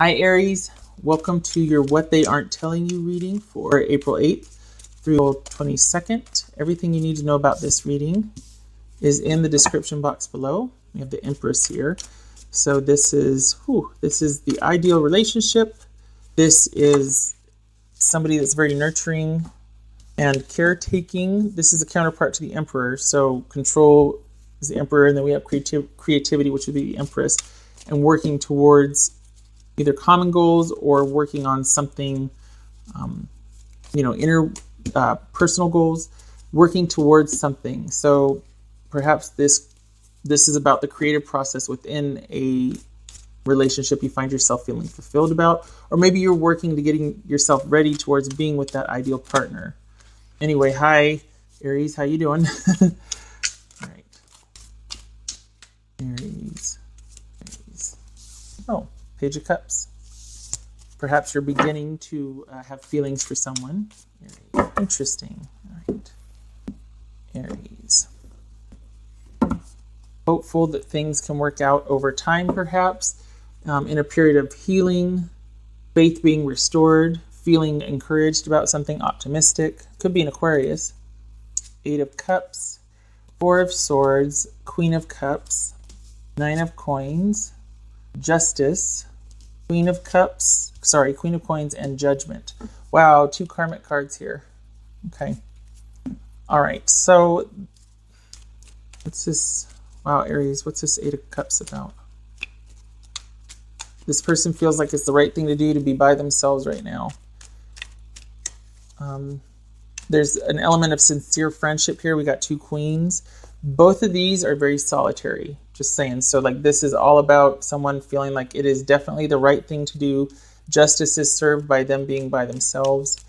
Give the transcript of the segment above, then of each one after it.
Hi Aries, welcome to your What They Aren't Telling You reading for April 8th through April 22nd. Everything you need to know about this reading is in the description box below. We have the Empress here. So this is the ideal relationship. This is somebody that's very nurturing and caretaking. This is a counterpart to the Emperor. So control is the Emperor, and then we have creativity, which would be the Empress, and working towards either common goals or working on something, inner personal goals, working towards something. So perhaps this is about the creative process within a relationship you find yourself feeling fulfilled about, or maybe you're working to getting yourself ready towards being with that ideal partner. Anyway, hi Aries, how you doing? All right, Aries. Oh, Page of Cups. Perhaps you're beginning to have feelings for someone. Aries. Interesting. All right. Aries. Hopeful that things can work out over time, perhaps. In a period of healing, faith being restored, feeling encouraged about something, optimistic. Could be an Aquarius. 8 of Cups, 4 of Swords, Queen of Cups, 9 of Coins, Justice, Queen of Coins, and Judgment. Wow, 2 karmic cards here. Okay. All right, so what's this? Wow, Aries, what's this 8 of Cups about? This person feels like it's the right thing to do to be by themselves right now. There's an element of sincere friendship here. We got 2 queens. Both of these are very solitary, just saying. So like this is all about someone feeling like it is definitely the right thing to do. Justice is served by them being by themselves.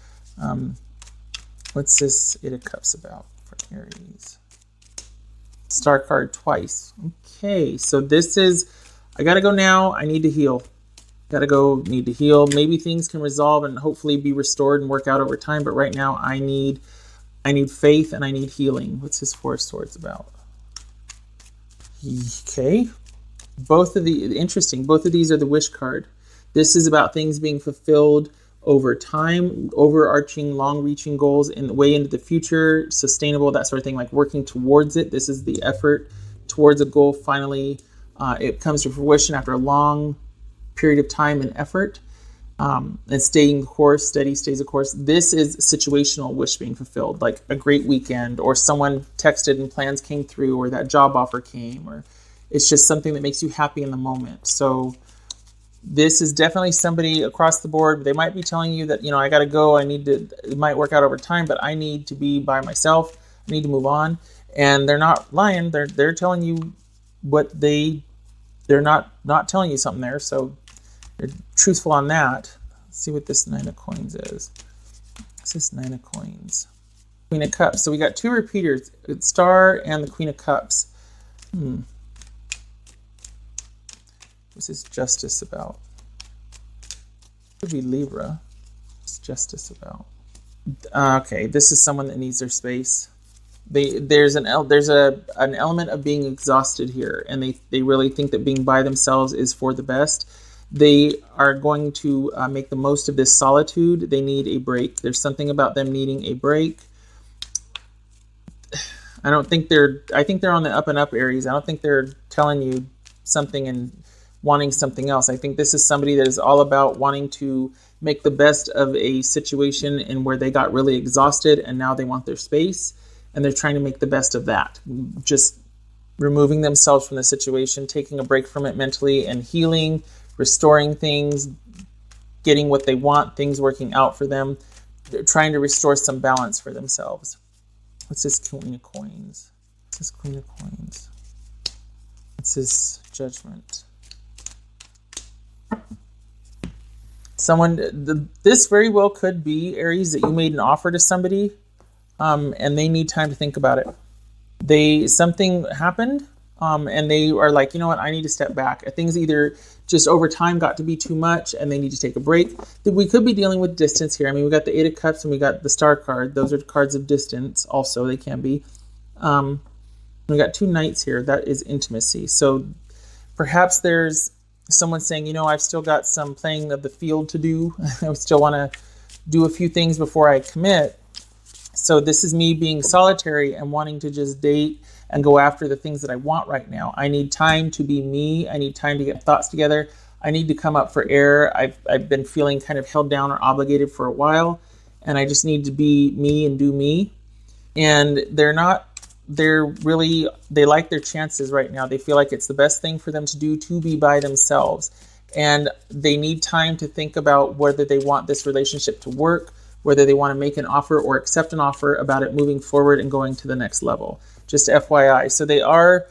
What's this 8 of Cups about for Aries? Star card twice. Okay, so this is, I gotta go now. I need to heal. Need to heal. Maybe things can resolve and hopefully be restored and work out over time. But right now I need faith and I need healing. What's this 4 of Swords about? Okay. Both of these are the wish card. This is about things being fulfilled over time, overarching, long-reaching goals in the way into the future, sustainable, that sort of thing, like working towards it. This is the effort towards a goal. Finally, it comes to fruition after a long period of time and effort. And staying the course, steady stays the course. This is situational wish being fulfilled, like a great weekend, or someone texted and plans came through, or that job offer came, or it's just something that makes you happy in the moment. So this is definitely somebody across the board. They might be telling you that, I got to go. It might work out over time, but I need to be by myself. I need to move on. And they're not lying. They're telling you what they're not telling you something there. So they're truthful on that. Let's see what this 9 of Coins is. What's this 9 of Coins? Queen of Cups. So we got 2 repeaters, the Star and the Queen of Cups. What's this Justice about? Could be Libra. What's Justice about? Okay, this is someone that needs their space. There's an element of being exhausted here, and they really think that being by themselves is for the best. They are going to make the most of this solitude. They need a break. There's something about them needing a break. I think they're on the up and up, Aries. I don't think they're telling you something and wanting something else. I think this is somebody that is all about wanting to make the best of a situation and where they got really exhausted and now they want their space, and they're trying to make the best of that. Just removing themselves from the situation, taking a break from it mentally and healing, restoring things, getting what they want, things working out for them. They're trying to restore some balance for themselves. What's this Queen of Coins? What's this Queen of Coins? What's this Judgment? This very well could be, Aries, that you made an offer to somebody and they need time to think about it. Something happened and they are like, you know what, I need to step back. Things either just over time got to be too much and they need to take a break. We could be dealing with distance here. I mean, we got the 8 of Cups and we got the Star card. Those are cards of distance also. They can be. We got 2 Knights here. That is intimacy. So perhaps there's Someone's saying, you know, I've still got some playing of the field to do. I still want to do a few things before I commit. So this is me being solitary and wanting to just date and go after the things that I want right now. I need time to be me. I need time to get thoughts together. I need to come up for air. I've been feeling kind of held down or obligated for a while, and I just need to be me and do me. And they like their chances right now. They feel like it's the best thing for them to do, to be by themselves. And they need time to think about whether they want this relationship to work, whether they want to make an offer or accept an offer about it moving forward and going to the next level. Just FYI. So they are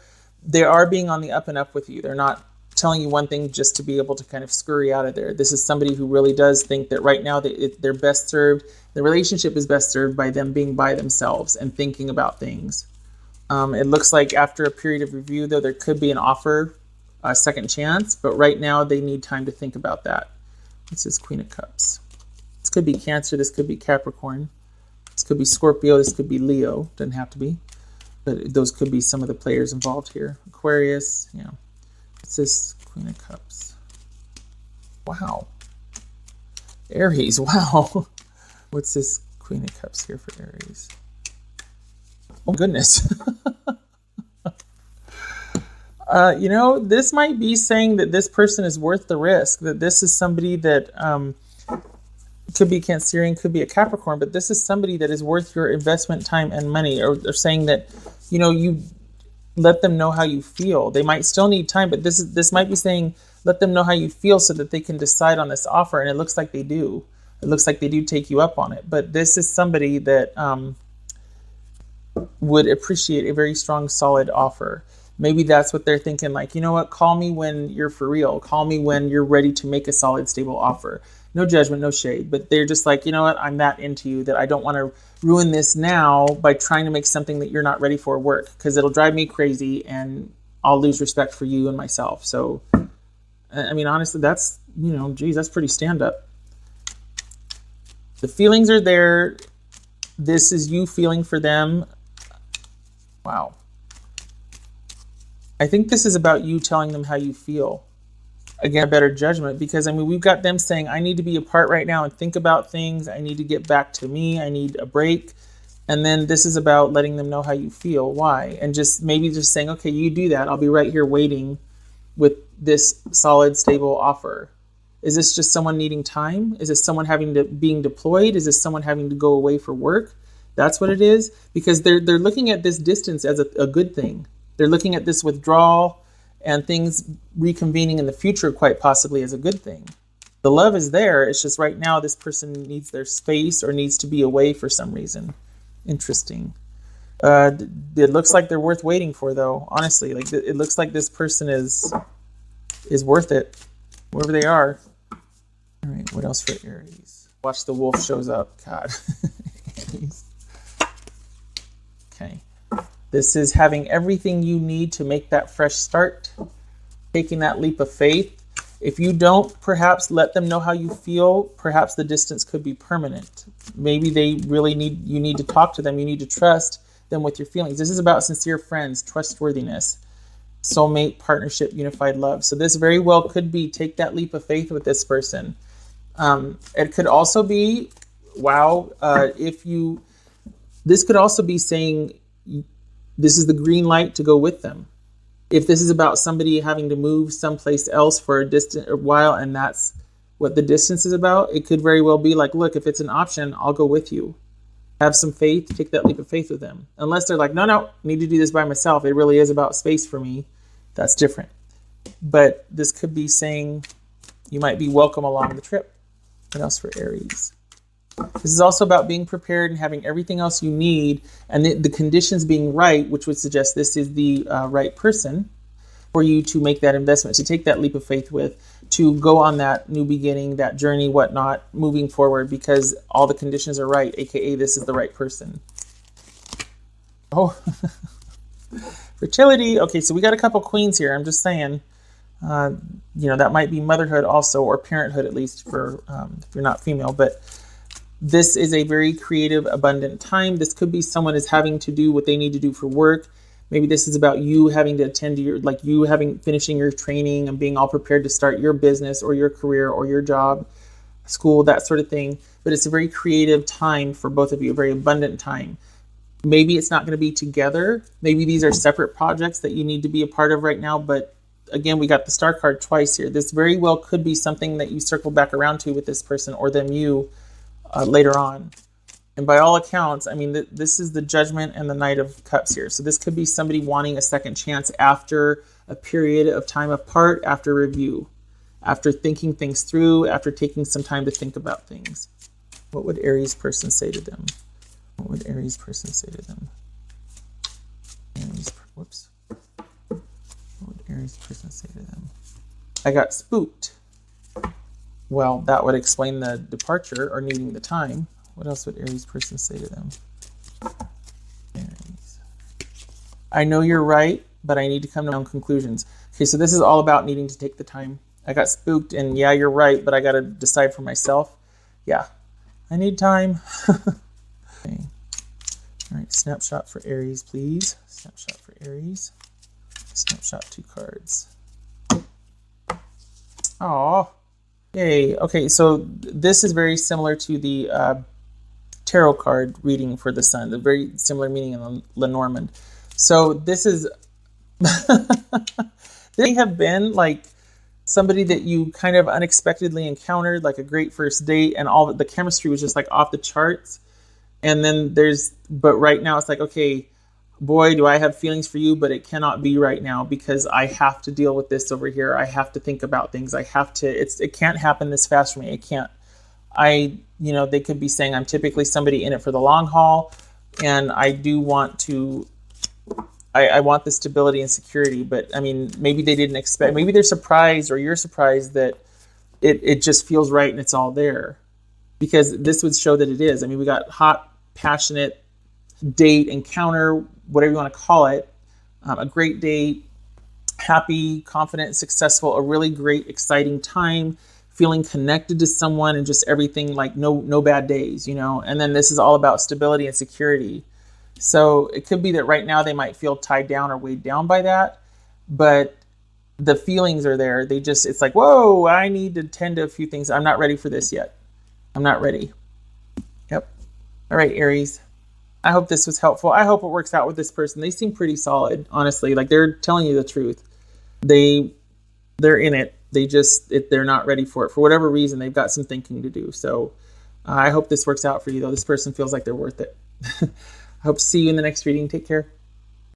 being on the up and up with you. They're not telling you one thing just to be able to kind of scurry out of there. This is somebody who really does think that right now they're best served. The relationship is best served by them being by themselves and thinking about things. It looks like after a period of review, though, there could be an offer, a second chance, but right now they need time to think about that. This is Queen of Cups. This could be Cancer, this could be Capricorn, this could be Scorpio, this could be Leo, doesn't have to be, but those could be some of the players involved here. Aquarius, yeah. What's this? Queen of Cups. Wow. Aries, wow. What's this Queen of Cups here for Aries? Oh, goodness. You know, this might be saying that this person is worth the risk, that this is somebody that could be Cancerian, could be a Capricorn, but this is somebody that is worth your investment, time, and money. Or they're saying that, you know, you let them know how you feel. They might still need time, but this might be saying let them know how you feel so that they can decide on this offer. And it looks like they do. It looks like they do take you up on it. But this is somebody that would appreciate a very strong, solid offer. Maybe that's what they're thinking, like, you know what, call me when you're for real. Call me when you're ready to make a solid, stable offer. No judgment, no shade, but they're just like, you know what, I'm that into you that I don't want to ruin this now by trying to make something that you're not ready for work, because it'll drive me crazy and I'll lose respect for you and myself. So, I mean, honestly, that's, you know, geez, that's pretty stand up. The feelings are there. This is you feeling for them. Wow. I think this is about you telling them how you feel. Again, a better judgment, because I mean, we've got them saying, I need to be apart right now and think about things. I need to get back to me. I need a break. And then this is about letting them know how you feel. Why? And just maybe just saying, okay, you do that. I'll be right here waiting with this solid, stable offer. Is this just someone needing time? Is this someone being deployed? Is this someone having to go away for work? That's what it is. Because they're looking at this distance as a good thing. They're looking at this withdrawal and things reconvening in the future quite possibly as a good thing. The love is there. It's just right now this person needs their space or needs to be away for some reason. Interesting. It looks like they're worth waiting for, though. Honestly, like it looks like this person is worth it, wherever they are. All right, what else for Aries? Watch the wolf shows up. God. Aries. Okay. This is having everything you need to make that fresh start, taking that leap of faith. If you don't perhaps let them know how you feel, perhaps the distance could be permanent. Maybe they really you need to talk to them. You need to trust them with your feelings. This is about sincere friends, trustworthiness, soulmate, partnership, unified love. So this very well could be take that leap of faith with this person. It could also be, wow, this could also be saying, this is the green light to go with them. If this is about somebody having to move someplace else for a while, and that's what the distance is about, it could very well be like, look, if it's an option, I'll go with you. Have some faith, take that leap of faith with them. Unless they're like, no, I need to do this by myself. It really is about space for me. That's different. But this could be saying you might be welcome along the trip. What else for Aries? This is also about being prepared and having everything else you need, and the conditions being right, which would suggest this is the right person for you to make that investment, to take that leap of faith with, to go on that new beginning, that journey, whatnot, moving forward, because all the conditions are right, aka this is the right person. Oh, fertility. Okay, so we got a couple queens here. I'm just saying, that might be motherhood also, or parenthood at least for if you're not female, but this is a very creative, abundant time. This could be someone is having to do what they need to do for work. Maybe this is about you having to attend to your, like you finishing your training and being all prepared to start your business or your career or your job, school, that sort of thing. But it's a very creative time for both of you, a very abundant time. Maybe it's not going to be together. Maybe these are separate projects that you need to be a part of right now. But again, we got the star card twice here. This very well could be something that you circle back around to with this person or them you later on. And by all accounts, I mean, this is the Judgment and the Knight of Cups here. So this could be somebody wanting a second chance after a period of time apart, after review, after thinking things through, after taking some time to think about things. What would Aries person say to them? What would Aries person say to them? Whoops. What would Aries person say to them? I got spooked. Well, that would explain the departure or needing the time. What else would Aries person say to them? Aries. I know you're right, but I need to come to my own conclusions. Okay, so this is all about needing to take the time. I got spooked, and yeah, you're right, but I got to decide for myself. Yeah, I need time. Okay. All right, snapshot for Aries, please. Snapshot for Aries. Snapshot 2 cards. Oh, yay. Okay, so this is very similar to the tarot card reading for the sun, the very similar meaning in Lenormand. So this is, they have been like somebody that you kind of unexpectedly encountered, like a great first date, and all the chemistry was just like off the charts. And then but right now it's like, okay, boy, do I have feelings for you, but it cannot be right now because I have to deal with this over here. I have to think about things. It can't happen this fast for me. It can't. They could be saying I'm typically somebody in it for the long haul, and I do want to, I want the stability and security, but I mean, maybe they didn't expect, maybe they're surprised or you're surprised that it just feels right and it's all there, because this would show that it is. I mean, we got hot, passionate date, encounter, whatever you want to call it, a great date, happy, confident, successful, a really great, exciting time, feeling connected to someone, and just everything, like no bad days, and then this is all about stability and security. So it could be that right now they might feel tied down or weighed down by that, but the feelings are there. It's like, whoa, I need to tend to a few things. I'm not ready for this yet. I'm not ready. Yep. All right, Aries. I hope this was helpful. I hope it works out with this person. They seem pretty solid, honestly. Like, they're telling you the truth. They're in it. They're not ready for it. For whatever reason, they've got some thinking to do. So I hope this works out for you, though. This person feels like they're worth it. I hope to see you in the next reading. Take care.